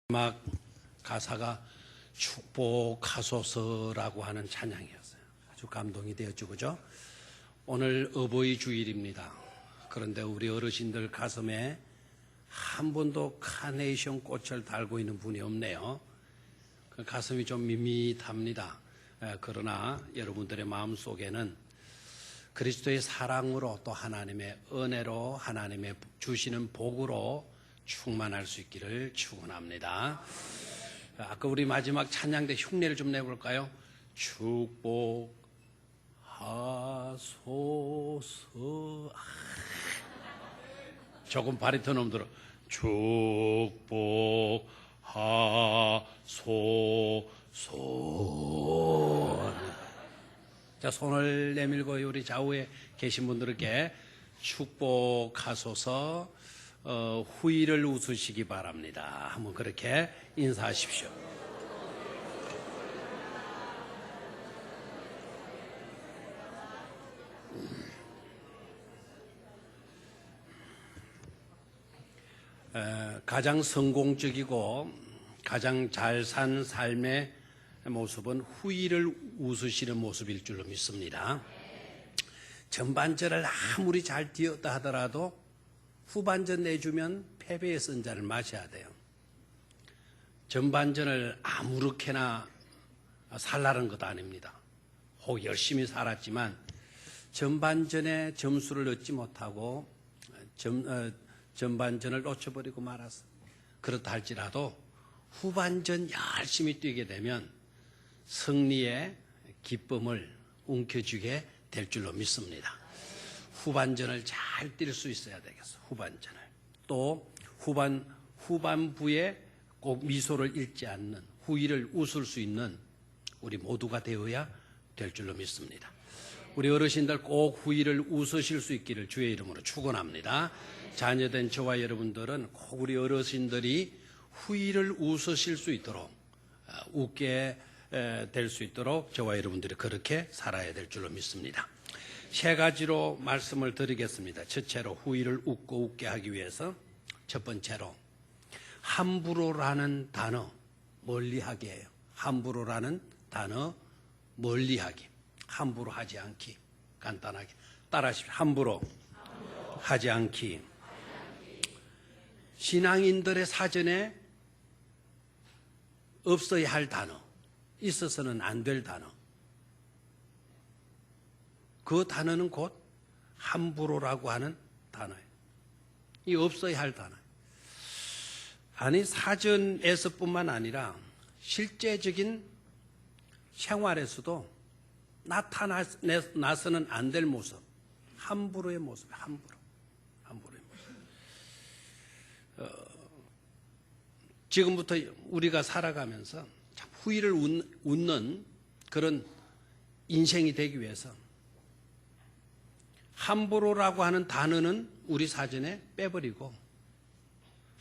마지막 가사가 축복하소서라고 하는 찬양이었어요. 아주 감동이 되었죠, 그죠? 오늘 어버이 주일입니다. 그런데 우리 어르신들 가슴에 한 번도 카네이션 꽃을 달고 있는 분이 없네요. 그 가슴이 좀 밋밋합니다. 그러나 여러분들의 마음 속에는 그리스도의 사랑으로 또 하나님의 은혜로 하나님의 주시는 복으로 충만할 수 있기를 축원합니다. 아까 우리 마지막 찬양 때 흉내를 좀 내볼까요? 축복하소서. 조금 바리톤 음들어. 축복하소서. 자, 손을 내밀고 우리 좌우에 계신 분들께 축복하소서. 후일을 웃으시기 바랍니다. 한번 그렇게 인사하십시오. 가장 성공적이고 가장 잘 산 삶의 모습은 후일을 웃으시는 모습일 줄로 믿습니다. 전반전을 아무리 잘 뛰었다 하더라도 후반전 내주면 패배의 선자를 마셔야 돼요. 전반전을 아무렇게나 살라는 것도 아닙니다. 혹 열심히 살았지만 전반전에 점수를 얻지 못하고 전반전을 놓쳐버리고 말았어. 그렇다 할지라도 후반전 열심히 뛰게 되면 승리의 기쁨을 움켜쥐게 될 줄로 믿습니다. 후반전을 잘 뛸 수 있어야 되겠어. 후반전을. 또 후반부에 꼭 미소를 잃지 않는 후일을 웃을 수 있는 우리 모두가 되어야 될 줄로 믿습니다. 우리 어르신들 꼭 후일을 웃으실 수 있기를 주의 이름으로 축원합니다. 자녀된 저와 여러분들은 꼭 우리 어르신들이 후일을 웃으실 수 있도록 웃게 될 수 있도록 저와 여러분들이 그렇게 살아야 될 줄로 믿습니다. 세 가지로 말씀을 드리겠습니다. 첫째로 후일을 웃고 웃게 하기 위해서 첫 번째로 함부로라는 단어 멀리하게 해요. 함부로라는 단어 멀리하기. 함부로 하지 않기. 간단하게 따라하십시오. 함부로 하지 않기. 신앙인들의 사전에 없어야 할 단어, 있어서는 안 될 단어. 그 단어는 곧 함부로라고 하는 단어예요. 이 없어야 할 단어예요. 아니, 사전에서뿐만 아니라 실제적인 생활에서도 나타나서는 안 될 모습, 함부로의 모습이에요. 함부로의 모습. 지금부터 우리가 살아가면서 참 후일을 웃는 그런 인생이 되기 위해서 함부로라고 하는 단어는 우리 사전에 빼버리고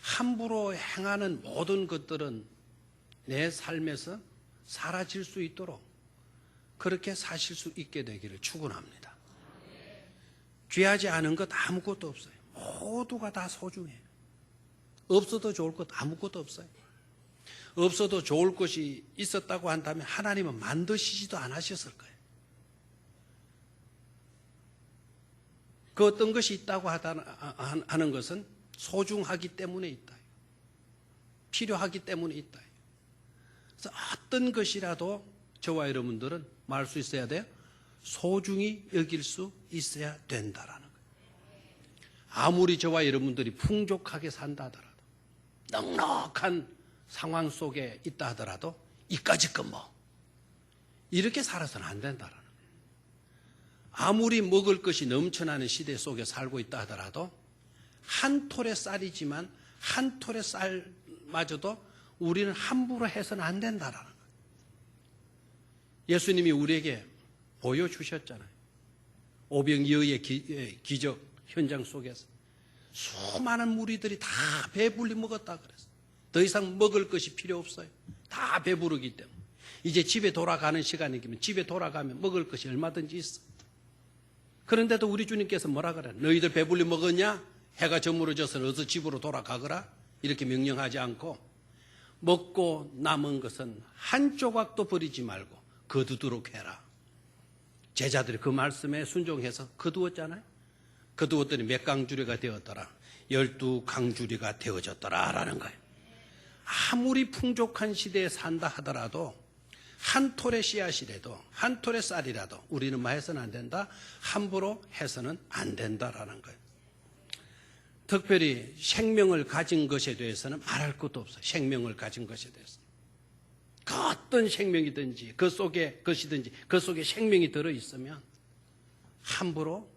함부로 행하는 모든 것들은 내 삶에서 사라질 수 있도록 그렇게 사실 수 있게 되기를 축원합니다. 귀하지 않은 것 아무것도 없어요. 모두가 다 소중해요. 없어도 좋을 것 아무것도 없어요. 없어도 좋을 것이 있었다고 한다면 하나님은 만드시지도 않으셨을 거예요. 그 어떤 것이 있다고 하는 것은 소중하기 때문에 있다. 필요하기 때문에 있다. 그래서 어떤 것이라도 저와 여러분들은 말할 수 있어야 돼요. 소중히 여길 수 있어야 된다라는 거예요. 아무리 저와 여러분들이 풍족하게 산다 하더라도 넉넉한 상황 속에 있다 하더라도 이까짓 것 뭐 이렇게 살아서는 안 된다라는 거예요. 아무리 먹을 것이 넘쳐나는 시대 속에 살고 있다 하더라도 한 톨의 쌀이지만 한 톨의 쌀마저도 우리는 함부로 해서는 안 된다라는 거예요. 예수님이 우리에게 보여주셨잖아요. 오병이어의 기적 현장 속에서 수많은 무리들이 다 배불리 먹었다 그랬어요. 더 이상 먹을 것이 필요 없어요. 다 배부르기 때문에. 이제 집에 돌아가는 시간이면 집에 돌아가면 먹을 것이 얼마든지 있어. 그런데도 우리 주님께서 뭐라 그래? 너희들 배불리 먹었냐? 해가 저물어져서 어서 집으로 돌아가거라. 이렇게 명령하지 않고 먹고 남은 것은 한 조각도 버리지 말고 거두도록 해라. 제자들이 그 말씀에 순종해서 거두었잖아요. 거두었더니 몇 강주리가 되었더라. 12강주리가 되어졌더라라는 거예요. 아무리 풍족한 시대에 산다 하더라도 한 톨의 씨앗이라도 한 톨의 쌀이라도 우리는 뭐 해서는 안 된다? 함부로 해서는 안 된다라는 거예요. 특별히 생명을 가진 것에 대해서는 말할 것도 없어요. 생명을 가진 것에 대해서. 그 어떤 생명이든지 그 속에 것이든지 그 속에 생명이 들어있으면 함부로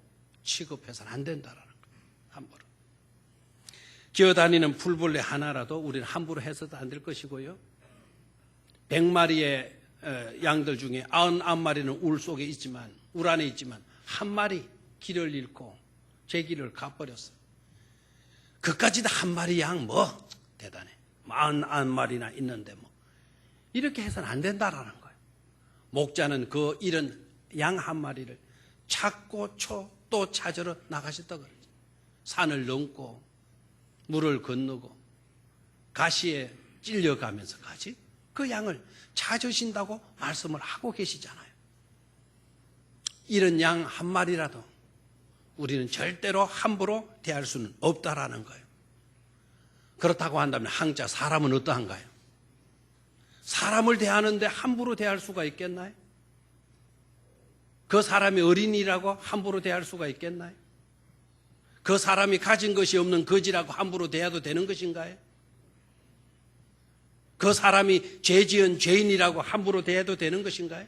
취급해서는 안 된다라는 거예요. 함부로. 기어다니는 풀벌레 하나라도 우리는 함부로 해서도 안 될 것이고요. 100마리의 양들 중에 99마리는 울 속에 있지만, 울 안에 있지만 한 마리 길을 잃고 제 길을 가버렸어요. 그까지도 한 마리 양 뭐 대단해. 99마리나 있는데 뭐 이렇게 해서는 안 된다라는 거예요. 목자는 그 잃은 양 한 마리를 찾고 또 찾으러 나가셨다 그러죠. 산을 넘고 물을 건너고 가시에 찔려가면서 가지 그 양을 찾으신다고 말씀을 하고 계시잖아요. 이런 양 한 마리라도 우리는 절대로 함부로 대할 수는 없다라는 거예요. 그렇다고 한다면 항자 사람은 어떠한가요? 사람을 대하는데 함부로 대할 수가 있겠나요? 그 사람이 어린이라고 함부로 대할 수가 있겠나요? 그 사람이 가진 것이 없는 거지라고 함부로 대해도 되는 것인가요? 그 사람이 죄지은 죄인이라고 함부로 대해도 되는 것인가요?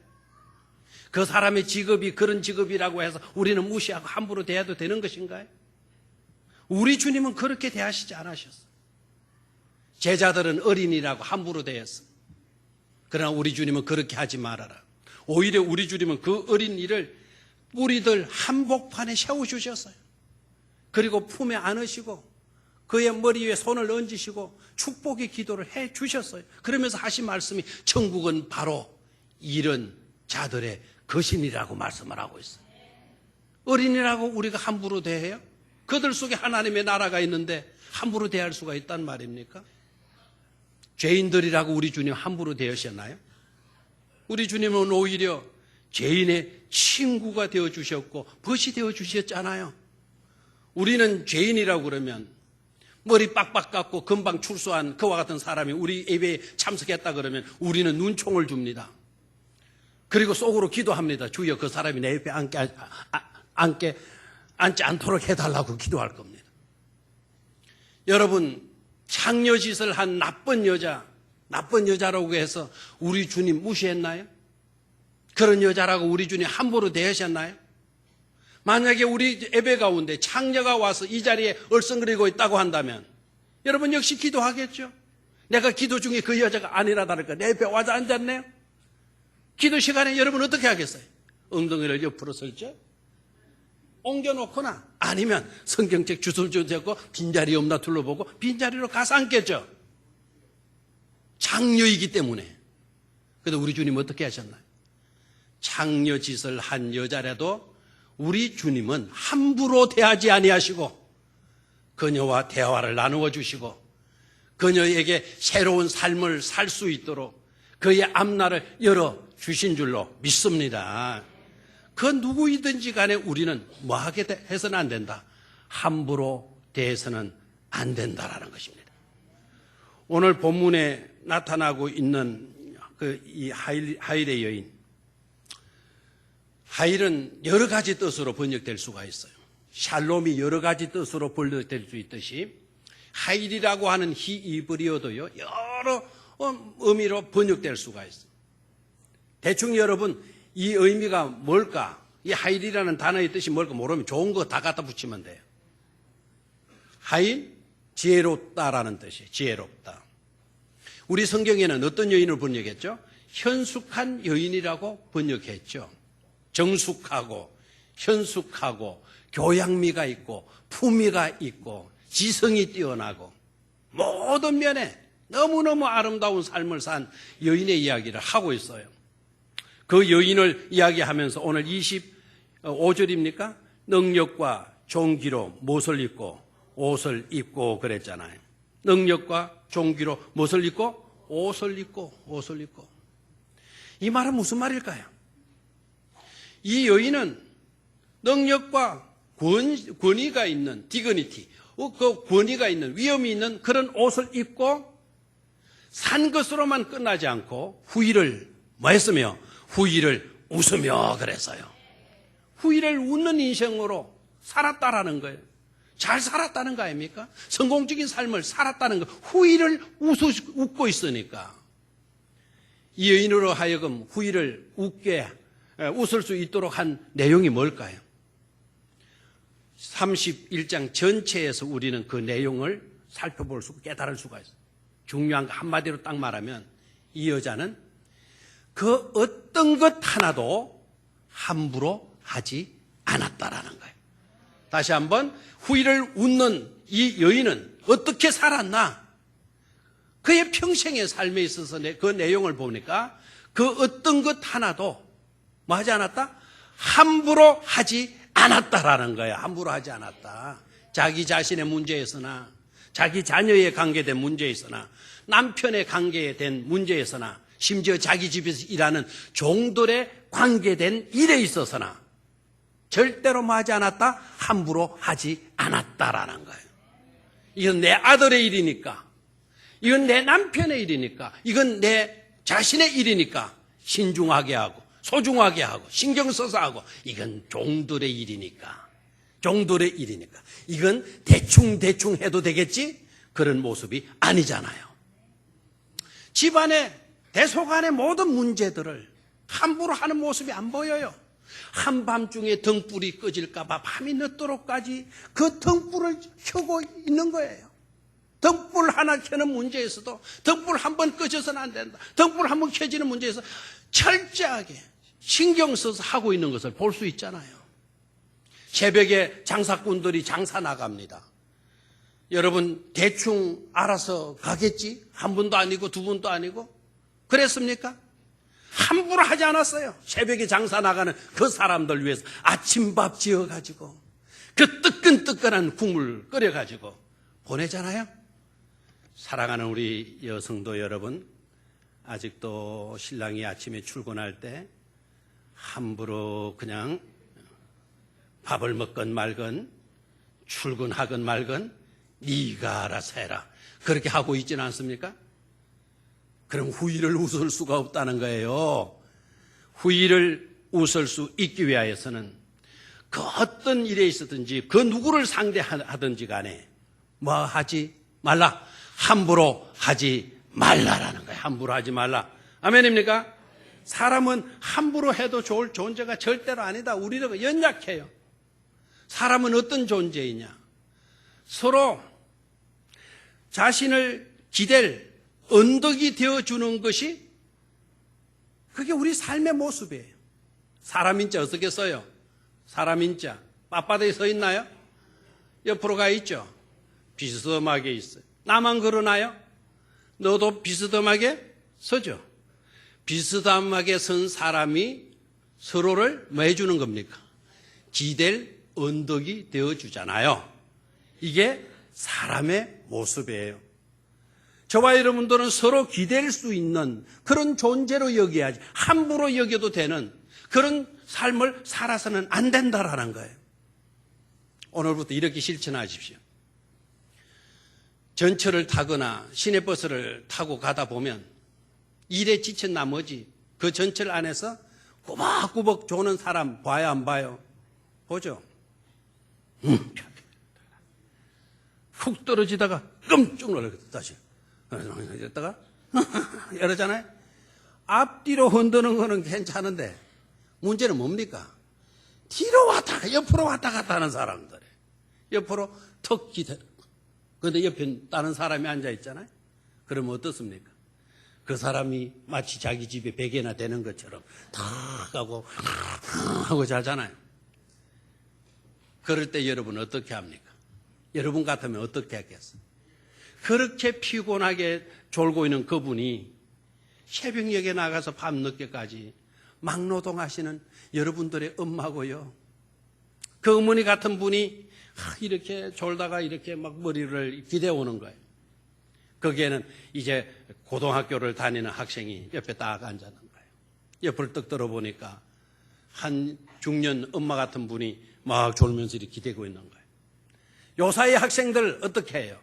그 사람의 직업이 그런 직업이라고 해서 우리는 무시하고 함부로 대해도 되는 것인가요? 우리 주님은 그렇게 대하시지 않으셨어요. 제자들은 어린이라고 함부로 대했어요. 그러나 우리 주님은 그렇게 하지 말아라. 오히려 우리 주님은 그 어린이를 뿌리들 한복판에 세워주셨어요. 그리고 품에 안으시고 그의 머리 위에 손을 얹으시고 축복의 기도를 해 주셨어요. 그러면서 하신 말씀이 천국은 바로 이런 자들의 것이니라고 말씀을 하고 있어요. 어린이라고 우리가 함부로 대해요? 그들 속에 하나님의 나라가 있는데 함부로 대할 수가 있단 말입니까? 죄인들이라고 우리 주님 함부로 대하셨나요? 우리 주님은 오히려 죄인의 친구가 되어주셨고 벗이 되어주셨잖아요. 우리는 죄인이라고 그러면 머리 빡빡 깎고 금방 출소한 그와 같은 사람이 우리 예배에 참석했다 그러면 우리는 눈총을 줍니다. 그리고 속으로 기도합니다. 주여 그 사람이 내 옆에 앉지 않도록 해달라고 기도할 겁니다. 여러분 창녀짓을 한 나쁜 여자라고 해서 우리 주님 무시했나요? 그런 여자라고 우리 주님 함부로 대하셨나요? 만약에 우리 예배 가운데 창녀가 와서 이 자리에 얼쩡거리고 있다고 한다면 여러분 역시 기도하겠죠? 내가 기도 중에 그 여자가 아니라 다를까 내 옆에 와서 앉았네요? 기도 시간에 여러분 어떻게 하겠어요? 엉덩이를 옆으로 설죠? 옮겨놓거나 아니면 성경책 주섬주섬 잡고 빈자리 없나 둘러보고 빈자리로 가서 앉겠죠? 창녀이기 때문에. 그래도 우리 주님 어떻게 하셨나요? 창녀짓을 한 여자라도 우리 주님은 함부로 대하지 아니하시고 그녀와 대화를 나누어 주시고 그녀에게 새로운 삶을 살 수 있도록 그의 앞날을 열어 주신 줄로 믿습니다. 그 누구이든지 간에 우리는 뭐하게 해서는 안 된다. 함부로 대해서는 안 된다라는 것입니다. 오늘 본문에 나타나고 있는 이 하일의 여인. 하일은 여러 가지 뜻으로 번역될 수가 있어요. 샬롬이 여러 가지 뜻으로 번역될 수 있듯이 하일이라고 하는 히브리어도요 여러 의미로 번역될 수가 있어요. 대충 여러분 이 의미가 뭘까? 이 하일이라는 단어의 뜻이 뭘까 모르면 좋은 거 다 갖다 붙이면 돼요. 하일, 지혜롭다라는 뜻이에요. 지혜롭다. 우리 성경에는 어떤 여인을 번역했죠? 현숙한 여인이라고 번역했죠. 정숙하고 현숙하고 교양미가 있고 품위가 있고 지성이 뛰어나고 모든 면에 너무너무 아름다운 삶을 산 여인의 이야기를 하고 있어요. 그 여인을 이야기하면서 오늘 25절입니까? 능력과 종기로 못을 입고 옷을 입고 그랬잖아요. 능력과 종기로 못을 입고 옷을 입고. 이 말은 무슨 말일까요? 이 여인은 능력과 권위가 있는 디그니티, 그 권위가 있는 위엄이 있는 그런 옷을 입고 산 것으로만 끝나지 않고 후일을 뭐 했으며 후일을 웃으며 그랬어요. 후일을 웃는 인생으로 살았다라는 거예요. 잘 살았다는 거 아닙니까? 성공적인 삶을 살았다는 거. 후일을 웃고 있으니까. 이 여인으로 하여금 후일을 웃을 수 있도록 한 내용이 뭘까요? 31장 전체에서 우리는 그 내용을 살펴볼 수, 깨달을 수가 있어요. 중요한 거 한마디로 딱 말하면 이 여자는 그 어떤 것 하나도 함부로 하지 않았다라는 거예요. 다시 한번 후일을 웃는 이 여인은 어떻게 살았나? 그의 평생의 삶에 있어서 그 내용을 보니까 그 어떤 것 하나도 뭐 하지 않았다? 함부로 하지 않았다라는 거예요. 함부로 하지 않았다. 자기 자신의 문제에서나 자기 자녀에 관계된 문제에서나 남편의 관계에 된 문제에서나 심지어 자기 집에서 일하는 종들의 관계된 일에 있어서나 절대로 뭐 하지 않았다? 함부로 하지 않았다라는 거예요. 이건 내 아들의 일이니까, 이건 내 남편의 일이니까, 이건 내 자신의 일이니까 신중하게 하고 소중하게 하고 신경 써서 하고, 이건 종들의 일이니까 이건 대충 해도 되겠지? 그런 모습이 아니잖아요. 집안의 대속안의 모든 문제들을 함부로 하는 모습이 안 보여요. 한밤중에 등불이 꺼질까 봐 밤이 늦도록까지 그 등불을 켜고 있는 거예요. 등불 하나 켜는 문제에서도 등불 한 번 꺼져서는 안 된다. 등불 한 번 켜지는 문제에서 철저하게 신경 써서 하고 있는 것을 볼 수 있잖아요. 새벽에 장사꾼들이 장사 나갑니다. 여러분 대충 알아서 가겠지? 한 분도 아니고 두 분도 아니고 그랬습니까? 함부로 하지 않았어요. 새벽에 장사 나가는 그 사람들 위해서 아침밥 지어가지고 그 뜨끈뜨끈한 국물 끓여가지고 보내잖아요. 사랑하는 우리 여성도 여러분, 아직도 신랑이 아침에 출근할 때 함부로 그냥 밥을 먹건 말건 출근하건 말건 네가 알아서 해라 그렇게 하고 있지는 않습니까? 그럼 후일을 웃을 수가 없다는 거예요. 후일을 웃을 수 있기 위하여서는 그 어떤 일에 있었든지 그 누구를 상대하든지 간에 뭐 하지 말라. 함부로 하지 말라라는 거예요. 함부로 하지 말라. 아멘입니까? 사람은 함부로 해도 좋을 존재가 절대로 아니다. 우리는 연약해요. 사람은 어떤 존재이냐? 서로 자신을 기댈 언덕이 되어주는 것이 그게 우리 삶의 모습이에요. 사람인자 어떻게 써요? 사람인자 빳빳하게 서 있나요? 옆으로 가 있죠. 비스듬하게 있어요. 나만 그러나요? 너도 비스듬하게 서죠. 비스듬하게 선 사람이 서로를 뭐 해주는 겁니까? 기댈 언덕이 되어주잖아요. 이게 사람의 모습이에요. 저와 여러분들은 서로 기댈 수 있는 그런 존재로 여겨야지, 함부로 여겨도 되는 그런 삶을 살아서는 안 된다라는 거예요. 오늘부터 이렇게 실천하십시오. 전철을 타거나 시내버스를 타고 가다 보면 일에 지친 나머지 그 전철 안에서 꾸벅꾸벅 조는 사람 봐요, 안 봐요? 보죠? 훅 떨어지다가 끔찍 놀라거든, 다시. 이랬다가 이러잖아요. 앞뒤로 흔드는 거는 괜찮은데 문제는 뭡니까? 뒤로 왔다가 옆으로 왔다 갔다 하는 사람들. 옆으로 턱 기대는 거. 그런데 옆에 다른 사람이 앉아있잖아요. 그러면 어떻습니까? 그 사람이 마치 자기 집에 베개나 되는 것처럼 탁 하고 자잖아요. 그럴 때 여러분 어떻게 합니까? 여러분 같으면 어떻게 했겠어요? 그렇게 피곤하게 졸고 있는 그분이 새벽녘에 나가서 밤늦게까지 막노동하시는 여러분들의 엄마고요. 그 어머니 같은 분이 이렇게 졸다가 이렇게 막 머리를 기대오는 거예요. 거기에는 이제 고등학교를 다니는 학생이 옆에 딱 앉아있는 거예요. 옆을 떡 들어보니까 한 중년 엄마 같은 분이 막 졸면서 이렇게 기대고 있는 거예요. 요 사이 학생들 어떻게 해요?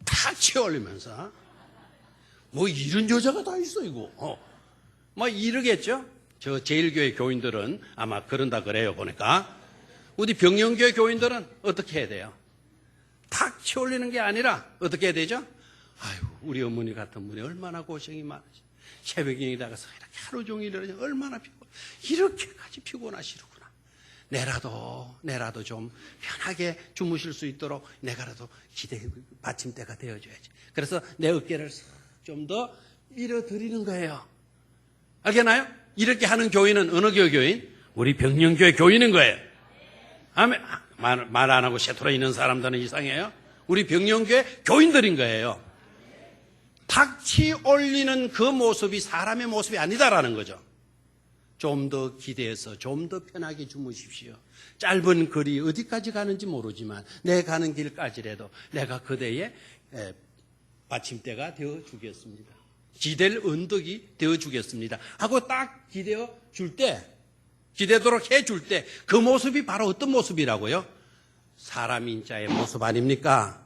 탁 치어올리면서 뭐 이런 여자가 다 있어 이거. 막 이러겠죠? 저 제일교회 교인들은 아마 그런다 그래요 보니까. 우리 병영교회 교인들은 어떻게 해야 돼요? 탁 치어올리는 게 아니라 어떻게 해야 되죠? 아유, 우리 어머니 같은 분이 얼마나 고생이 많으시. 새벽에 나가서 이렇게 하루 종일 이러냐 얼마나 피곤. 이렇게까지 피곤하시구나. 내라도 좀 편하게 주무실 수 있도록 내가라도 받침대가 되어줘야지. 그래서 내 어깨를 좀 더 밀어드리는 거예요. 알겠나요? 이렇게 하는 교인은 어느 교인? 우리 병영교회 교인인 거예요. 아멘. 말 안 하고 쇠토라 있는 사람들은 이상해요. 우리 병영교회 교인들인 거예요. 탁치 올리는 그 모습이 사람의 모습이 아니다라는 거죠. 좀 더 기대해서 좀 더 편하게 주무십시오. 짧은 거리 어디까지 가는지 모르지만 내 가는 길까지라도 내가 그대의 받침대가 되어 주겠습니다. 기댈 언덕이 되어 주겠습니다. 하고 딱 기대어 줄 때, 기대도록 해 줄 때 그 모습이 바로 어떤 모습이라고요? 사람인 자의 모습 아닙니까?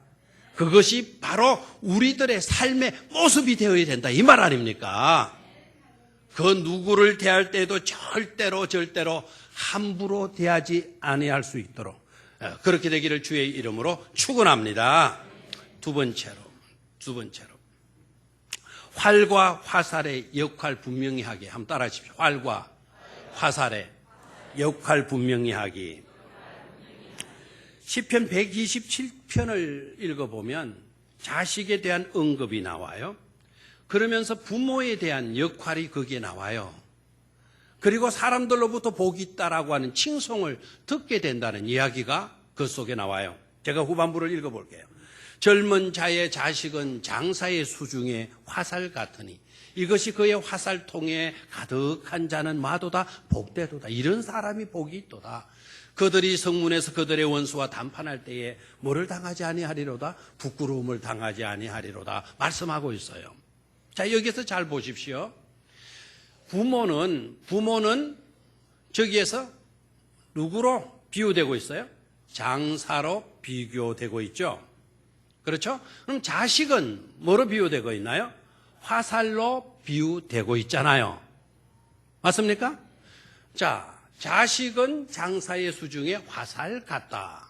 그것이 바로 우리들의 삶의 모습이 되어야 된다 이 말 아닙니까? 그 누구를 대할 때도 절대로 함부로 대하지 아니할 수 있도록 그렇게 되기를 주의 이름으로 축원합니다. 두 번째로 활과 화살의 역할 분명히 하기. 한번 따라 하십시오. 활과 화살의 역할 분명히 하기. 시편 127편을 읽어보면 자식에 대한 언급이 나와요. 그러면서 부모에 대한 역할이 거기에 나와요. 그리고 사람들로부터 복이 있다라고 하는 칭송을 듣게 된다는 이야기가 그 속에 나와요. 제가 후반부를 읽어볼게요. 젊은 자의 자식은 장사의 수중에 화살 같으니 이것이 그의 화살통에 가득한 자는 마도다 복되도다. 이런 사람이 복이 있도다. 그들이 성문에서 그들의 원수와 담판할 때에 뭐를 당하지 아니하리로다. 부끄러움을 당하지 아니하리로다 말씀하고 있어요. 자, 여기서 잘 보십시오. 부모는 저기에서 누구로 비유되고 있어요? 장사로 비교되고 있죠. 그렇죠? 그럼 자식은 뭐로 비유되고 있나요? 화살로 비유되고 있잖아요. 맞습니까? 자, 자식은 장사의 수중에 화살 같다.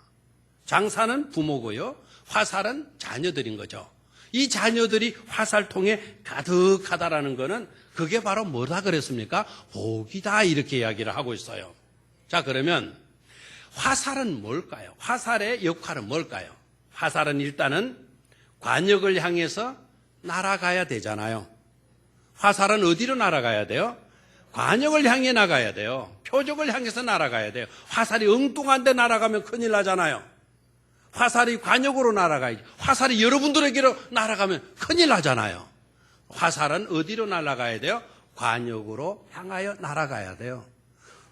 장사는 부모고요. 화살은 자녀들인 거죠. 이 자녀들이 화살통에 가득하다라는 거는 그게 바로 뭐다 그랬습니까? 복이다 이렇게 이야기를 하고 있어요. 자, 그러면 화살은 뭘까요? 화살의 역할은 뭘까요? 화살은 일단은 관역을 향해서 날아가야 되잖아요. 화살은 어디로 날아가야 돼요? 관역을 향해 나가야 돼요. 표적을 향해서 날아가야 돼요. 화살이 엉뚱한 데 날아가면 큰일 나잖아요. 화살이 관역으로 날아가야지. 화살이 여러분들에게로 날아가면 큰일 나잖아요. 화살은 어디로 날아가야 돼요? 관역으로 향하여 날아가야 돼요.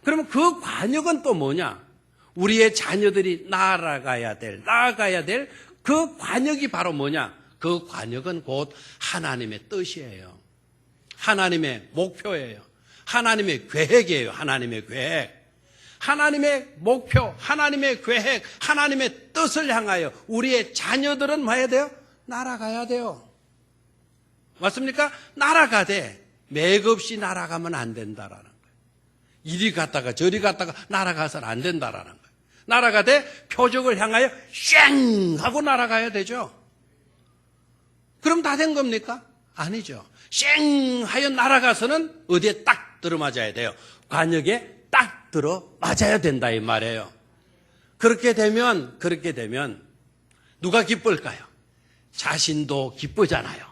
그러면 그 관역은 또 뭐냐? 우리의 자녀들이 나아가야 될 그 관역이 바로 뭐냐? 그 관역은 곧 하나님의 뜻이에요. 하나님의 목표예요. 하나님의 계획이에요. 하나님의 계획. 하나님의 목표, 하나님의 계획, 하나님의 뜻을 향하여 우리의 자녀들은 뭐 해야 돼요? 날아가야 돼요. 맞습니까? 날아가되 맥없이 날아가면 안 된다라는 거예요. 이리 갔다가 저리 갔다가 날아가서는 안 된다라는 거예요. 날아가되 표적을 향하여 쉥 하고 날아가야 되죠. 그럼 다 된 겁니까? 아니죠. 쉥 하여 날아가서는 어디에 딱 들어맞아야 돼요. 관역에 딱 들어맞아야 된다 이 말이에요. 그렇게 되면 누가 기쁠까요? 자신도 기쁘잖아요.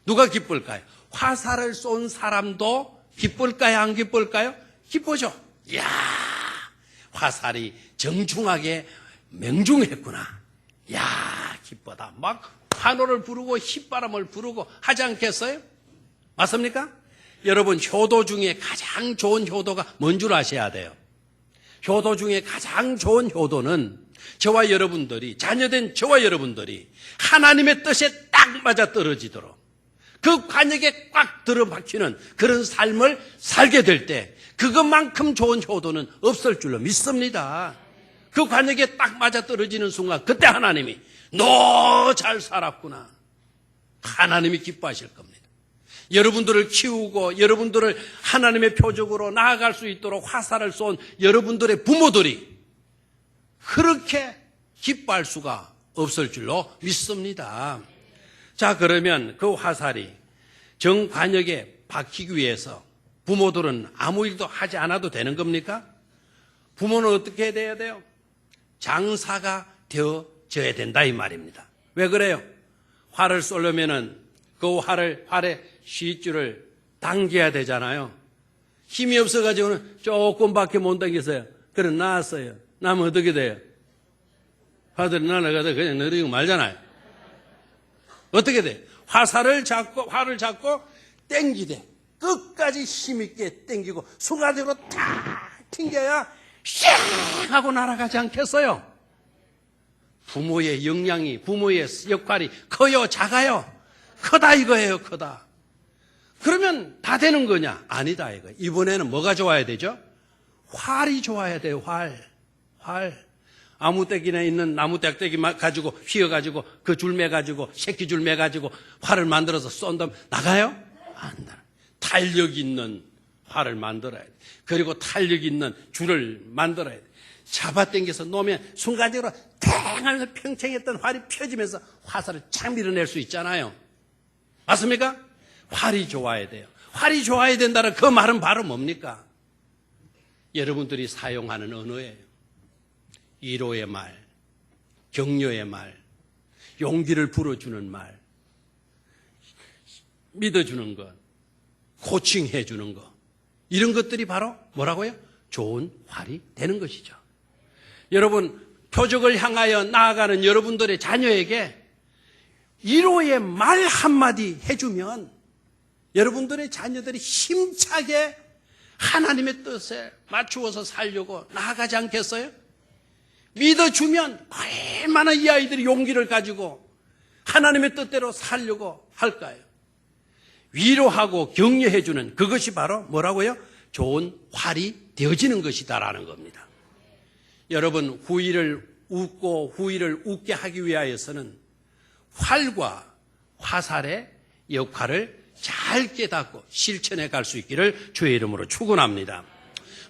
누가 기쁠까요? 화살을 쏜 사람도 기쁠까요? 안 기쁠까요? 기쁘죠. 이야, 화살이 정중하게 명중했구나. 이야, 기쁘다. 막 환호를 부르고 휘바람을 부르고 하지 않겠어요? 맞습니까? 여러분, 효도 중에 가장 좋은 효도가 뭔 줄 아셔야 돼요. 효도 중에 가장 좋은 효도는 저와 여러분들이, 자녀된 저와 여러분들이 하나님의 뜻에 딱 맞아 떨어지도록 그 관역에 꽉 들어박히는 그런 삶을 살게 될 때 그것만큼 좋은 효도는 없을 줄로 믿습니다. 그 관역에 딱 맞아 떨어지는 순간 그때 하나님이 너 잘 살았구나. 하나님이 기뻐하실 겁니다. 여러분들을 키우고 여러분들을 하나님의 표적으로 나아갈 수 있도록 화살을 쏜 여러분들의 부모들이 그렇게 기뻐할 수가 없을 줄로 믿습니다. 자, 그러면 그 화살이 정관역에 박히기 위해서 부모들은 아무 일도 하지 않아도 되는 겁니까? 부모는 어떻게 돼야 돼요? 장사가 되어져야 된다 이 말입니다. 왜 그래요? 활을 쏘려면은 그 활의 싯줄을 당겨야 되잖아요. 힘이 없어가지고는 조금밖에 못 당겼어요. 그래 나왔어요. 나면 어떻게 돼요? 화들이 날아가다 그냥 내리고 말잖아요. 어떻게 돼? 활을 잡고 땡기대. 끝까지 힘있게 땡기고 순간적으로 탁 튕겨야 샹 하고 날아가지 않겠어요? 부모의 역량이, 부모의 역할이 커요, 작아요? 크다 이거예요, 크다. 그러면 다 되는 거냐? 아니다 이거. 이번에는 뭐가 좋아야 되죠? 활이 좋아야 돼요, 활. 아무떼기나 있는 나무떼기 가지고 휘어가지고 그 줄 매가지고 새끼 줄 매가지고 활을 만들어서 쏜다면 나가요? 안 나가요. 탄력 있는 활을 만들어야 돼. 그리고 탄력 있는 줄을 만들어야 돼. 잡아당겨서 놓으면 순간적으로 탱하면서 평평했던 활이 펴지면서 화살을 착 밀어낼 수 있잖아요. 맞습니까? 활이 좋아야 돼요. 활이 좋아야 된다는 그 말은 바로 뭡니까? 여러분들이 사용하는 언어예요. 위로의 말, 격려의 말, 용기를 불어주는 말, 믿어주는 것, 코칭해 주는 것, 이런 것들이 바로 뭐라고요? 좋은 활이 되는 것이죠. 여러분, 표적을 향하여 나아가는 여러분들의 자녀에게 위로의 말 한마디 해주면 여러분들의 자녀들이 힘차게 하나님의 뜻에 맞추어서 살려고 나아가지 않겠어요? 믿어주면 얼마나 이 아이들이 용기를 가지고 하나님의 뜻대로 살려고 할까요? 위로하고 격려해주는 그것이 바로 뭐라고요? 좋은 활이 되어지는 것이다라는 겁니다. 여러분, 후일을 웃게 하기 위하여서는 활과 화살의 역할을 잘 깨닫고 실천해 갈 수 있기를 주의 이름으로 축원합니다.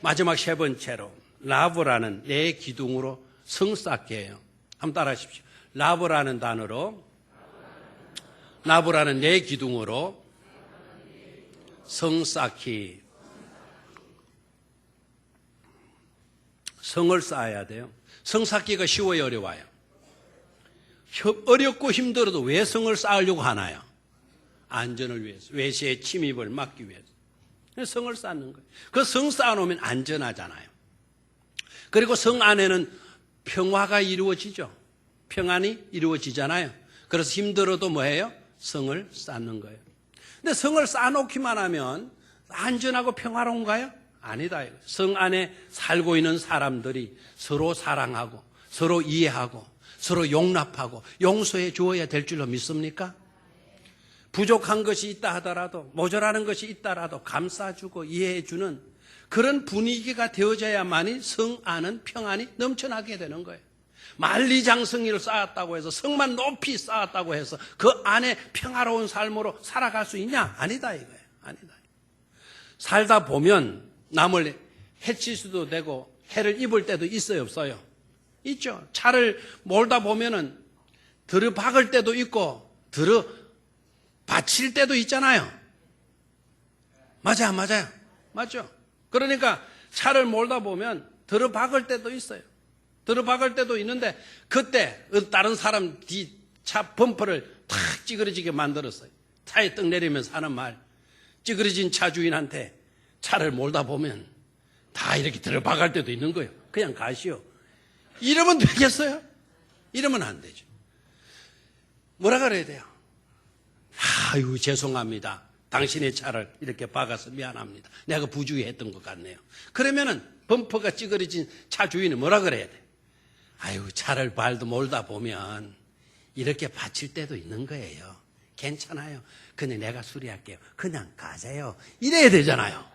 마지막 세 번째로 라브라는 내 기둥으로 성 쌓게 해요. 한번 따라 하십시오. 라브라는 내 기둥으로 성 쌓기. 성을 쌓아야 돼요. 성 쌓기가 쉬워요, 어려워요? 어렵고 힘들어도 왜 성을 쌓으려고 하나요? 안전을 위해서, 외세의 침입을 막기 위해서. 성을 쌓는 거예요. 그 성 쌓아놓으면 안전하잖아요. 그리고 성 안에는 평화가 이루어지죠. 평안이 이루어지잖아요. 그래서 힘들어도 뭐예요? 성을 쌓는 거예요. 근데 성을 쌓아놓기만 하면 안전하고 평화로운가요? 아니다. 성 안에 살고 있는 사람들이 서로 사랑하고 서로 이해하고 서로 용납하고 용서해 주어야 될 줄로 믿습니까? 부족한 것이 있다 하더라도 모자라는 것이 있다라도 감싸주고 이해해주는 그런 분위기가 되어져야만이 성 안은 평안이 넘쳐나게 되는 거예요. 만리장성을 쌓았다고 해서 성만 높이 쌓았다고 해서 그 안에 평화로운 삶으로 살아갈 수 있냐? 아니다 이거예요. 아니다. 살다 보면 남을 해칠 수도 되고 해를 입을 때도 있어요, 없어요? 있죠. 차를 몰다 보면은 들어박을 때도 있고 들어받칠 때도 있잖아요. 맞아요. 맞죠? 그러니까 차를 몰다 보면 들어박을 때도 있어요. 들어박을 때도 있는데 그때 다른 사람 뒤 차 범퍼를 탁 찌그러지게 만들었어요. 차에 떡 내리면서 하는 말. 찌그러진 차 주인한테 차를 몰다 보면 다 이렇게 들어박을 때도 있는 거예요. 그냥 가시오. 이러면 되겠어요? 이러면 안 되죠. 뭐라 그래야 돼요? 아유, 죄송합니다. 당신의 차를 이렇게 박아서 미안합니다. 내가 부주의했던 것 같네요. 그러면은 범퍼가 찌그러진 차 주인은 뭐라 그래야 돼? 아유, 차를 발도 몰다 보면 이렇게 받칠 때도 있는 거예요. 괜찮아요. 그냥 내가 수리할게요. 그냥 가세요. 이래야 되잖아요.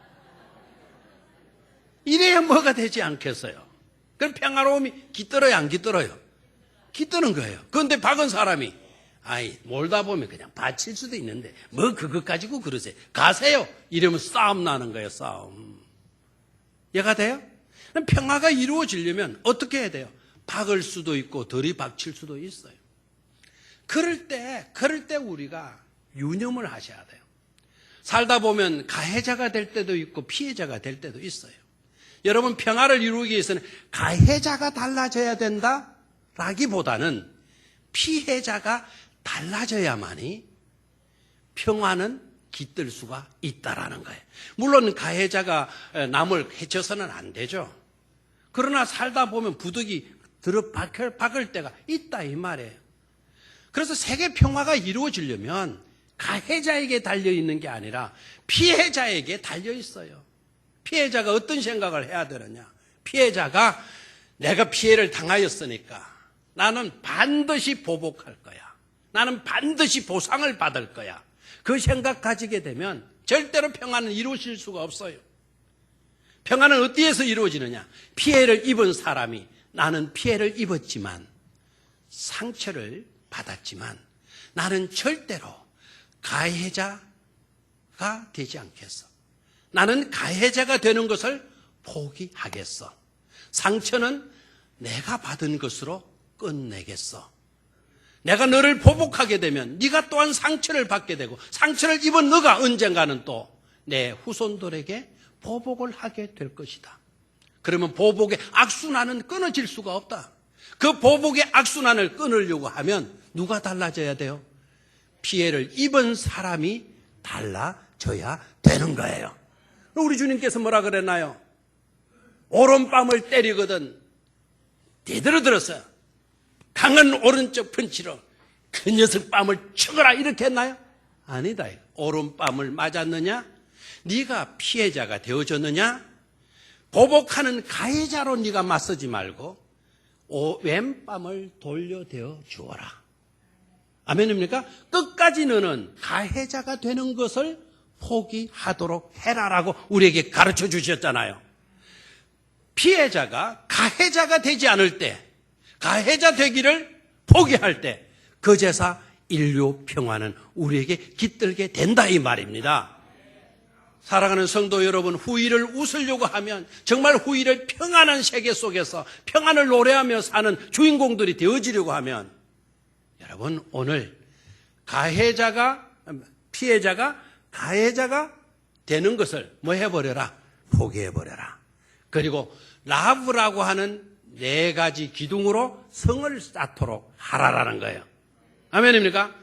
이래야 뭐가 되지 않겠어요? 그럼 평화로움이 깃들어요, 안 깃들어요? 깃드는 거예요. 그런데 박은 사람이 아이 몰다 보면 그냥 받칠 수도 있는데 뭐 그것 가지고 그러세요. 가세요. 이러면 싸움 나는 거예요. 싸움. 이해가 돼요? 평화가 이루어지려면 어떻게 해야 돼요? 박을 수도 있고 들이박칠 수도 있어요. 그럴 때 우리가 유념을 하셔야 돼요. 살다 보면 가해자가 될 때도 있고 피해자가 될 때도 있어요. 여러분, 평화를 이루기 위해서는 가해자가 달라져야 된다라기보다는 피해자가 달라져야만이 평화는 깃들 수가 있다라는 거예요. 물론 가해자가 남을 해쳐서는 안 되죠. 그러나 살다 보면 부득이 박을 때가 있다 이 말이에요. 그래서 세계 평화가 이루어지려면 가해자에게 달려있는 게 아니라 피해자에게 달려있어요. 피해자가 어떤 생각을 해야 되느냐. 피해자가 내가 피해를 당하였으니까 나는 반드시 보복할 거야. 나는 반드시 보상을 받을 거야. 그 생각 가지게 되면 절대로 평화는 이루어질 수가 없어요. 평화는 어디에서 이루어지느냐. 피해를 입은 사람이 나는 피해를 입었지만 상처를 받았지만 나는 절대로 가해자가 되지 않겠어. 나는 가해자가 되는 것을 포기하겠어. 상처는 내가 받은 것으로 끝내겠어. 내가 너를 보복하게 되면 네가 또한 상처를 받게 되고 상처를 입은 너가 언젠가는 또 내 후손들에게 보복을 하게 될 것이다. 그러면 보복의 악순환은 끊어질 수가 없다. 그 보복의 악순환을 끊으려고 하면 누가 달라져야 돼요? 피해를 입은 사람이 달라져야 되는 거예요. 우리 주님께서 뭐라 그랬나요? 오른뺨을 때리거든 대들어들어서 강한 오른쪽 펀치로 그 녀석 뺨을 쳐거라 이렇게 했나요? 아니다. 오른뺨을 맞았느냐? 네가 피해자가 되어졌느냐? 보복하는 가해자로 네가 맞서지 말고 왼뺨을 돌려대어 주어라. 아멘입니까? 끝까지 너는 가해자가 되는 것을 포기하도록 해라라고 우리에게 가르쳐 주셨잖아요. 피해자가 가해자가 되지 않을 때, 가해자 되기를 포기할 때 그제서 인류 평화는 우리에게 깃들게 된다 이 말입니다. 사랑하는 성도 여러분, 후일을 웃으려고 하면 정말 후일을 평안한 세계 속에서 평안을 노래하며 사는 주인공들이 되어지려고 하면 여러분 오늘 피해자가 가해자가 되는 것을 뭐 해버려라? 포기해버려라. 그리고 라브라고 하는 4가지 기둥으로 성을 쌓도록 하라라는 거예요. 아멘입니까?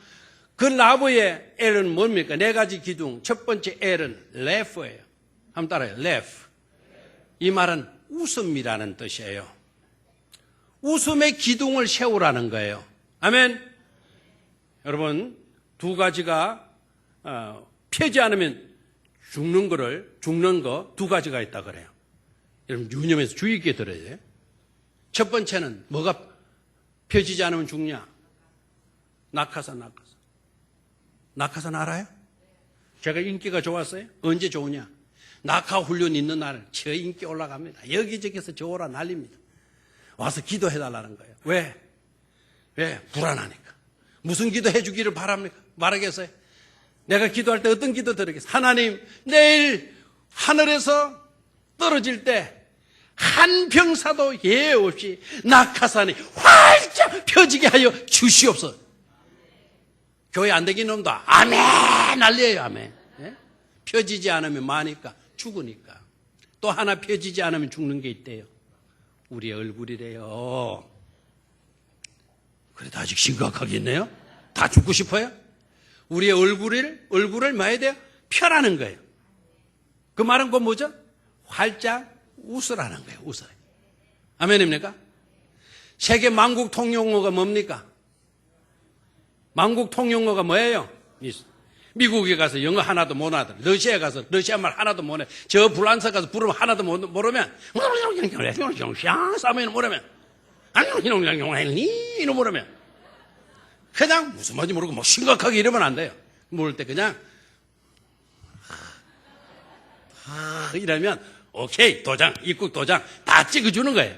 그 라브의 L은 뭡니까? 4가지 기둥. 첫 번째 L은 laugh예요. 한번 따라해요. laugh. 이 말은 웃음이라는 뜻이에요. 웃음의 기둥을 세우라는 거예요. 아멘. 여러분 2가지가 펴지 않으면 죽는 거 2가지가 있다 그래요. 여러분 유념해서 주의 있게 들어야 돼요. 첫 번째는 뭐가 펴지지 않으면 죽냐? 낙하산. 낙하산 알아요? 제가 인기가 좋았어요? 언제 좋으냐? 낙하 훈련 있는 날 저 인기 올라갑니다. 여기저기서 저 오라 난립니다. 와서 기도해달라는 거예요. 왜? 불안하니까. 무슨 기도해 주기를 바랍니까? 말하겠어요? 내가 기도할 때 어떤 기도 드리겠어요? 하나님, 내일 하늘에서 떨어질 때 한 병사도 예 없이 낙하산이 활짝 펴지게 하여 주시옵소서. 교회 안 되긴 놈도 아멘 난리예요. 아멘. 예? 펴지지 않으면 마니까 죽으니까. 또 하나 펴지지 않으면 죽는 게 있대요. 우리의 얼굴이래요. 그래도 아직 심각하겠네요. 다 죽고 싶어요? 우리의 얼굴을 뭐 해야 돼요? 펴라는 거예요. 그 말은 그 뭐죠? 활짝 웃으라는 거예요. 웃어요. 아멘입니까? 세계 만국 통용어가 뭡니까? 만국 통용어가 뭐예요? 미국에 가서 영어 하나도 못 알아들어. 러시아에 가서 러시아 말 하나도 못 해. 저 불란서 가서 부르면 하나도 모르면 싸면 모르면 이놈 그러면 그냥 무슨 말인지 모르고 뭐 심각하게 이러면 안 돼요. 모를 때 그냥 이러면 오케이 도장, 입국 도장 다 찍어주는 거예요.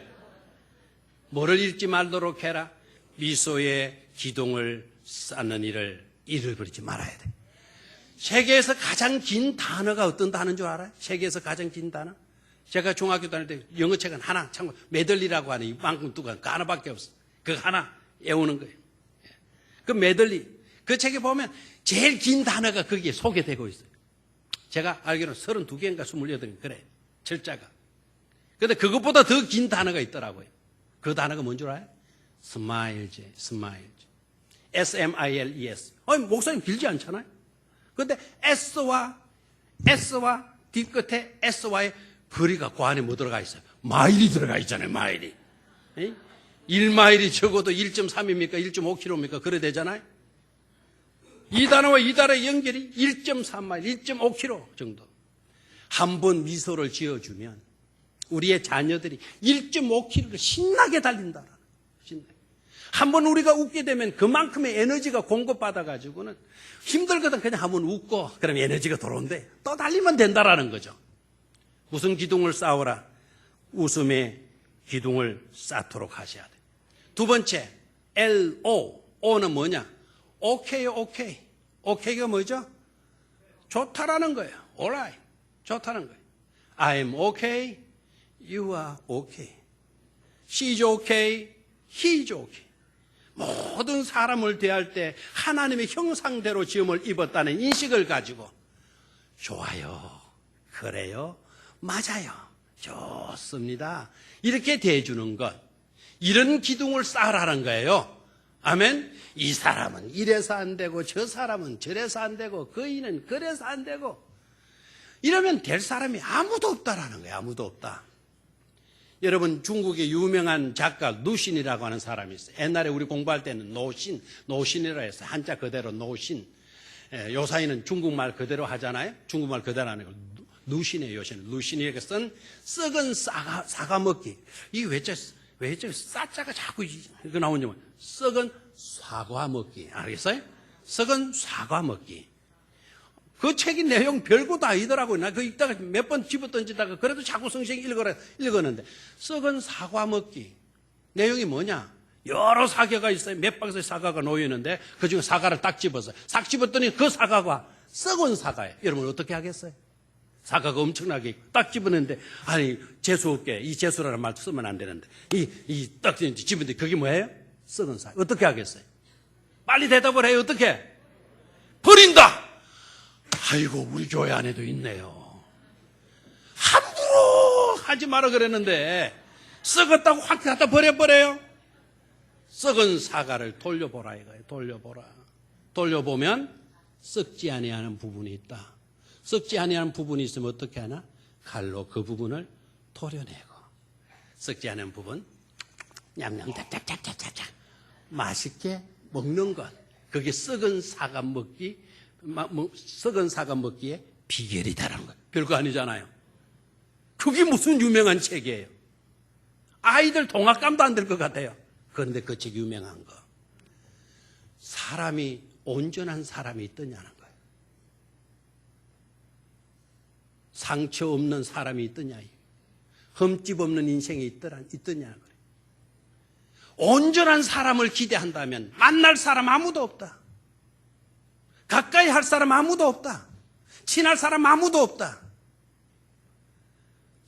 뭐를 잃지 말도록 해라. 미소의 기둥을 쌓는 일을 잃어버리지 말아야 돼. 세계에서 가장 긴 단어가 어떤 단어인 줄 알아요? 세계에서 가장 긴 단어? 제가 중학교 다닐 때 영어책은 하나, 참고 메들리라고 하는 이만큼 두꺼운 그 하나밖에 없어. 그 하나 외우는 거예요. 그 메들리, 그 책에 보면 제일 긴 단어가 거기에 소개되고 있어요. 제가 알기로는 32개인가 28개 그래, 철자가. 근데 그것보다 더 긴 단어가 있더라고요. 그 단어가 뭔 줄 알아요? 스마일즈, 스마일즈. S-M-I-L-E-S. 목사님 길지 않잖아요? 근데 S와 뒤끝에 S와의 거리가 그 안에 뭐 들어가 있어요? 마일이 들어가 있잖아요, 마일이. 1마일이 적어도 1.3입니까? 1.5km입니까? 그래 되잖아요? 이 단어와 이 단어의 연결이 1.3마일, 1.5km 정도. 한 번 미소를 지어주면 우리의 자녀들이 1.5km를 신나게 달린다. 신나게. 한 번 우리가 웃게 되면 그만큼의 에너지가 공급받아가지고는 힘들거든. 그냥 한번 웃고 그러면 에너지가 돌아온대. 또 달리면 된다라는 거죠. 무슨 기둥을 쌓으라? 웃음의 기둥을 쌓도록 하셔야 돼. 두 번째, L-O. O는 뭐냐? 오케이, 오케이. 오케이가 뭐죠? 좋다라는 거예요. Alright. 좋다는 거예요. I'm okay. You are okay. She's okay. He's okay. 모든 사람을 대할 때 하나님의 형상대로 지음을 입었다는 인식을 가지고 좋아요. 그래요. 맞아요. 좋습니다. 이렇게 대해주는 것. 이런 기둥을 쌓으라는 거예요. 아멘. 이 사람은 이래서 안 되고 저 사람은 저래서 안 되고 그이는 그래서 안 되고 이러면 될 사람이 아무도 없다라는 거예요. 아무도 없다. 여러분 중국의 유명한 작가 누신이라고 하는 사람이 있어요. 옛날에 우리 공부할 때는 노신이라 해서 한자 그대로 노신. 요사이는 중국말 그대로 하잖아요. 중국말 그대로 하는 걸 누신이에요. 요새는 누신이라고 쓴 썩은 사과 먹기. 이게 왜 저 싸자가 자꾸 이거 나오냐? 썩은 사과 먹기. 알겠어요? 썩은 사과 먹기. 그 책이 내용 별거도 아니더라고요. 나 그 읽다가 몇 번 집어던지다가 그래도 자꾸 성경이 읽었는데 썩은 사과 먹기. 내용이 뭐냐? 여러 사과가 있어요. 몇 박스의 사과가 놓여 있는데 그중에 사과를 딱 집어서 싹 집었더니 그 사과가 썩은 사과예요. 여러분 어떻게 하겠어요? 사과가 엄청나게 딱 집었는데 아니 재수없게 이 재수라는 말 쓰면 안 되는데 이 딱 집었는데 그게 뭐예요? 썩은 사과. 어떻게 하겠어요? 빨리 대답을 해요. 어떻게? 버린다. 아이고 우리 교회 안에도 있네요. 함부로 하지 마라 그랬는데 썩었다고 확 갖다 버려버려요. 썩은 사과를 돌려보라 이거예요. 돌려보라. 돌려보면 썩지 아니하는 부분이 있다. 썩지 아니하는 부분이 있으면 어떻게 하나? 칼로 그 부분을 토려내고 썩지 않은 부분 냠냠 짭짭짭짭짭 맛있게 먹는 것. 그게 썩은 사과 먹기의 비결이다라는 거예요. 별거 아니잖아요. 그게 무슨 유명한 책이에요. 아이들 동학감도 안 될 것 같아요. 그런데 그 책 유명한 거. 사람이 온전한 사람이 있더냐는 거예요. 상처 없는 사람이 있더냐. 흠집 없는 인생이 있더냐는 거예요. 온전한 사람을 기대한다면 만날 사람 아무도 없다. 가까이 할 사람 아무도 없다. 친할 사람 아무도 없다.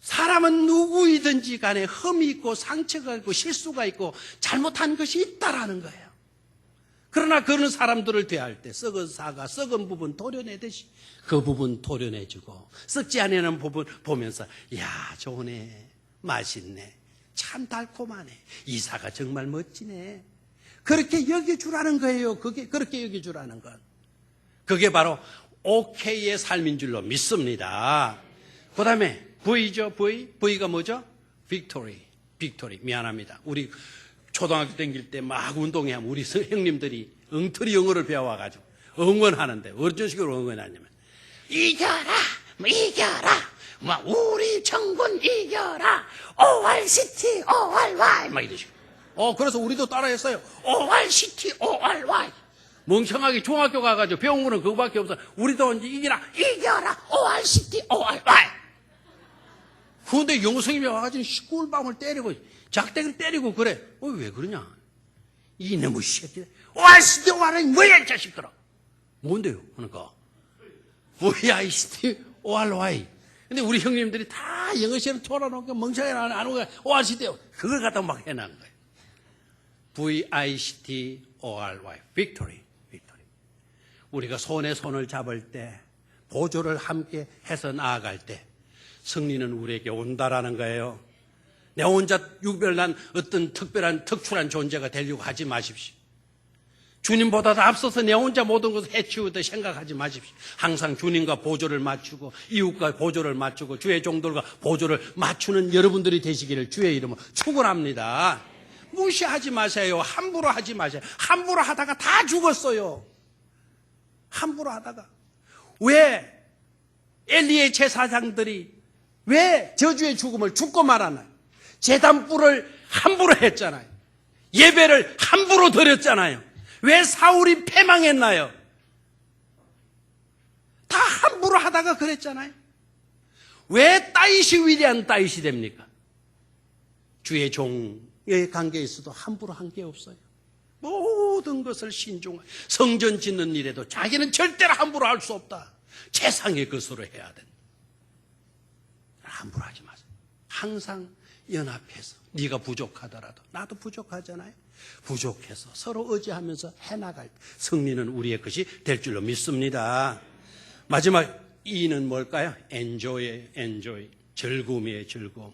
사람은 누구이든지 간에 흠이 있고 상처가 있고 실수가 있고 잘못한 것이 있다라는 거예요. 그러나 그런 사람들을 대할 때 썩은 사과, 썩은 부분 도려내듯이 그 부분 도려내주고 썩지 않는 부분 보면서 야 좋네, 맛있네, 참 달콤하네, 이 사과 정말 멋지네. 그렇게 여겨주라는 거예요. 그렇게 여겨주라는 것. 그게 바로 오케이의 삶인 줄로 믿습니다. 그 다음에 V죠. V가 뭐죠? 빅토리. 미안합니다. 우리 초등학교 다닐 때 막 운동회 하면 우리 형님들이 엉터리 영어를 배워와가지고 응원하는데 어떤 식으로 응원하냐면 이겨라 우리 정군 이겨라 ORCT ORY 막 이러시고 그래서 우리도 따라했어요. ORCT, ORY. 멍청하게 중학교 가가지고 배운 거는 그거밖에 없어. 우리도 이제 이겨라, ORCT, ORY. 그런데 영성님이 와가지고 시골밤을 때리고, 작대기를 때리고 그래. 왜 그러냐? 이놈의 새끼들. ORCT, ORY 뭐야, 이 자식들아. 뭔데요? 그러니까. VICT, ORY. 근데 우리 형님들이 다 영어 시험 돌아놓고 멍청하게 안 오고 ORCT, 그걸 갖다 막 해놓은 거예요. VICT, ORY. Victory. 우리가 손에 손을 잡을 때, 보조를 함께 해서 나아갈 때, 승리는 우리에게 온다라는 거예요. 내 혼자 유별난 어떤 특출한 존재가 되려고 하지 마십시오. 주님보다도 앞서서 내 혼자 모든 것을 해치우듯 생각하지 마십시오. 항상 주님과 보조를 맞추고 이웃과 보조를 맞추고 주의 종들과 보조를 맞추는 여러분들이 되시기를 주의 이름으로 축원합니다. 무시하지 마세요. 함부로 하지 마세요. 함부로 하다가 다 죽었어요. 함부로 하다가. 왜 엘리의 제사장들이 왜 저주의 죽음을 죽고 말았나요? 제단불을 함부로 했잖아요. 예배를 함부로 드렸잖아요. 왜 사울이 패망했나요? 다 함부로 하다가 그랬잖아요. 왜 다윗이 위대한 다윗이 됩니까? 주의 종의 관계에 있어도 함부로 한 게 없어요. 모든 것을 신중하게 성전 짓는 일에도 자기는 절대로 함부로 할 수 없다. 최상의 것으로 해야 된다. 함부로 하지 마세요. 항상 연합해서 네가 부족하더라도 나도 부족하잖아요. 부족해서 서로 의지하면서 해나갈 때 승리는 우리의 것이 될 줄로 믿습니다. 마지막 E는 뭘까요? Enjoy. 즐거움이에요. 즐거움.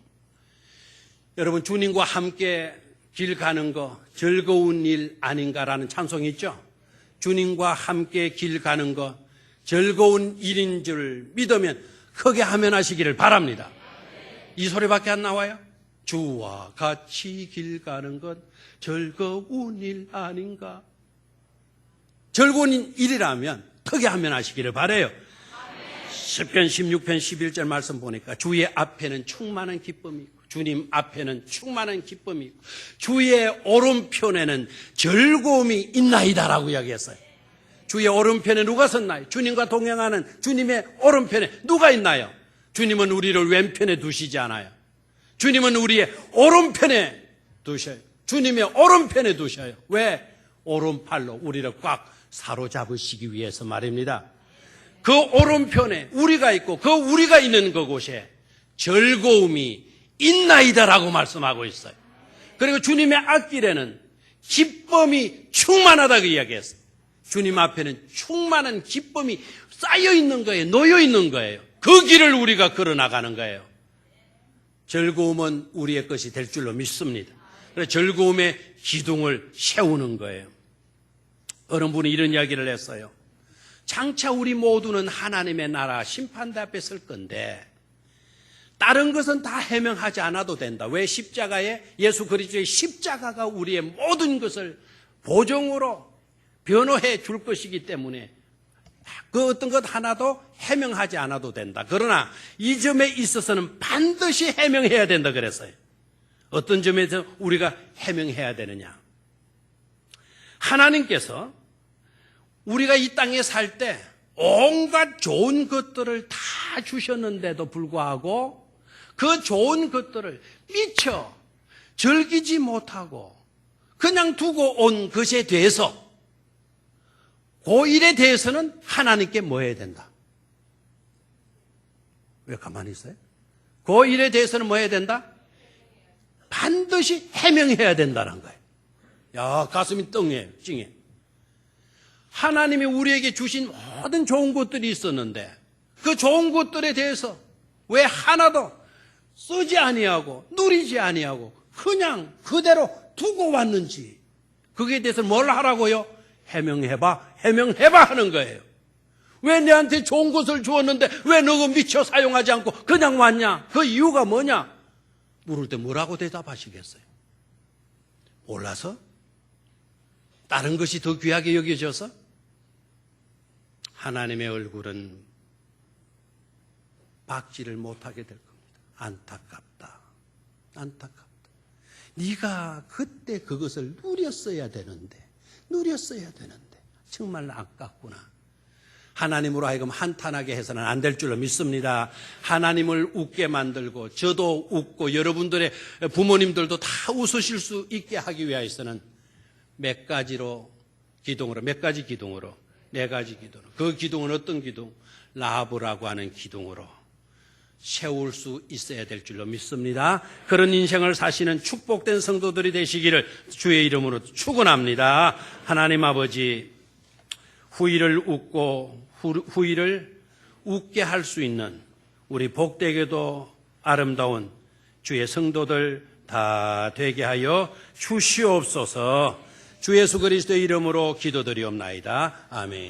여러분 주님과 함께 길 가는 거 즐거운 일 아닌가라는 찬송이 있죠. 주님과 함께 길 가는 거 즐거운 일인 줄 믿으면 크게 하면하시기를 바랍니다. 이 소리밖에 안 나와요? 주와 같이 길 가는 것 즐거운 일 아닌가? 즐거운 일이라면 크게 하면하시기를 바라요. 시편 16편 11절 말씀 보니까 주의 앞에는 충만한 기쁨이 있고 주님 앞에는 충만한 기쁨이 있고 주의 오른편에는 즐거움이 있나이다라고 이야기했어요. 주의 오른편에 누가 섰나요? 주님과 동행하는 주님의 오른편에 누가 있나요? 주님은 우리를 왼편에 두시지 않아요. 주님은 우리의 오른편에 두셔요. 주님의 오른편에 두셔요. 왜? 오른팔로 우리를 꽉 사로잡으시기 위해서 말입니다. 그 오른편에 우리가 있고 그 우리가 있는 그곳에 즐거움이 있나이다라고 말씀하고 있어요. 그리고 주님의 앞길에는 기쁨이 충만하다고 이야기했어요. 주님 앞에는 충만한 기쁨이 쌓여 있는 거예요. 놓여 있는 거예요. 그 길을 우리가 걸어나가는 거예요. 즐거움은 우리의 것이 될 줄로 믿습니다. 그래서 즐거움의 기둥을 세우는 거예요. 어느 분이 이런 이야기를 했어요. 장차 우리 모두는 하나님의 나라 심판대 앞에 설 건데 다른 것은 다 해명하지 않아도 된다. 왜? 십자가에 예수 그리스도의 십자가가 우리의 모든 것을 보정으로 변호해 줄 것이기 때문에 그 어떤 것 하나도 해명하지 않아도 된다. 그러나 이 점에 있어서는 반드시 해명해야 된다 그랬어요. 어떤 점에서 우리가 해명해야 되느냐? 하나님께서 우리가 이 땅에 살 때 온갖 좋은 것들을 다 주셨는데도 불구하고 그 좋은 것들을 미처 즐기지 못하고 그냥 두고 온 것에 대해서 그 일에 대해서는 하나님께 뭐 해야 된다? 왜 가만히 있어요? 그 일에 대해서는 뭐 해야 된다? 반드시 해명해야 된다는 거예요. 야, 가슴이 찡해. 하나님이 우리에게 주신 모든 좋은 것들이 있었는데 그 좋은 것들에 대해서 왜 하나도 쓰지 아니하고 누리지 아니하고 그냥 그대로 두고 왔는지 거기에 대해서 뭘 하라고요? 해명해봐 하는 거예요. 왜 내한테 좋은 것을 주었는데 왜 너가 미처 사용하지 않고 그냥 왔냐? 그 이유가 뭐냐? 물을 때 뭐라고 대답하시겠어요? 몰라서? 다른 것이 더 귀하게 여겨져서? 하나님의 얼굴은 박지를 못하게 될 겁니다. 안타깝다. 네가 그때 그것을 누렸어야 되는데 정말 아깝구나. 하나님으로 하여금 한탄하게 해서는 안 될 줄로 믿습니다. 하나님을 웃게 만들고 저도 웃고 여러분들의 부모님들도 다 웃으실 수 있게 하기 위해서는 몇 가지 기둥으로 네 가지 기둥으로, 그 기둥은 어떤 기둥? 라브라고 하는 기둥으로 세울 수 있어야 될 줄로 믿습니다. 그런 인생을 사시는 축복된 성도들이 되시기를 주의 이름으로 축원합니다. 하나님 아버지, 후일을 웃게 할 수 있는 우리 복되게도 아름다운 주의 성도들 다 되게 하여 주시옵소서. 주 예수 그리스도의 이름으로 기도드리옵나이다. 아멘.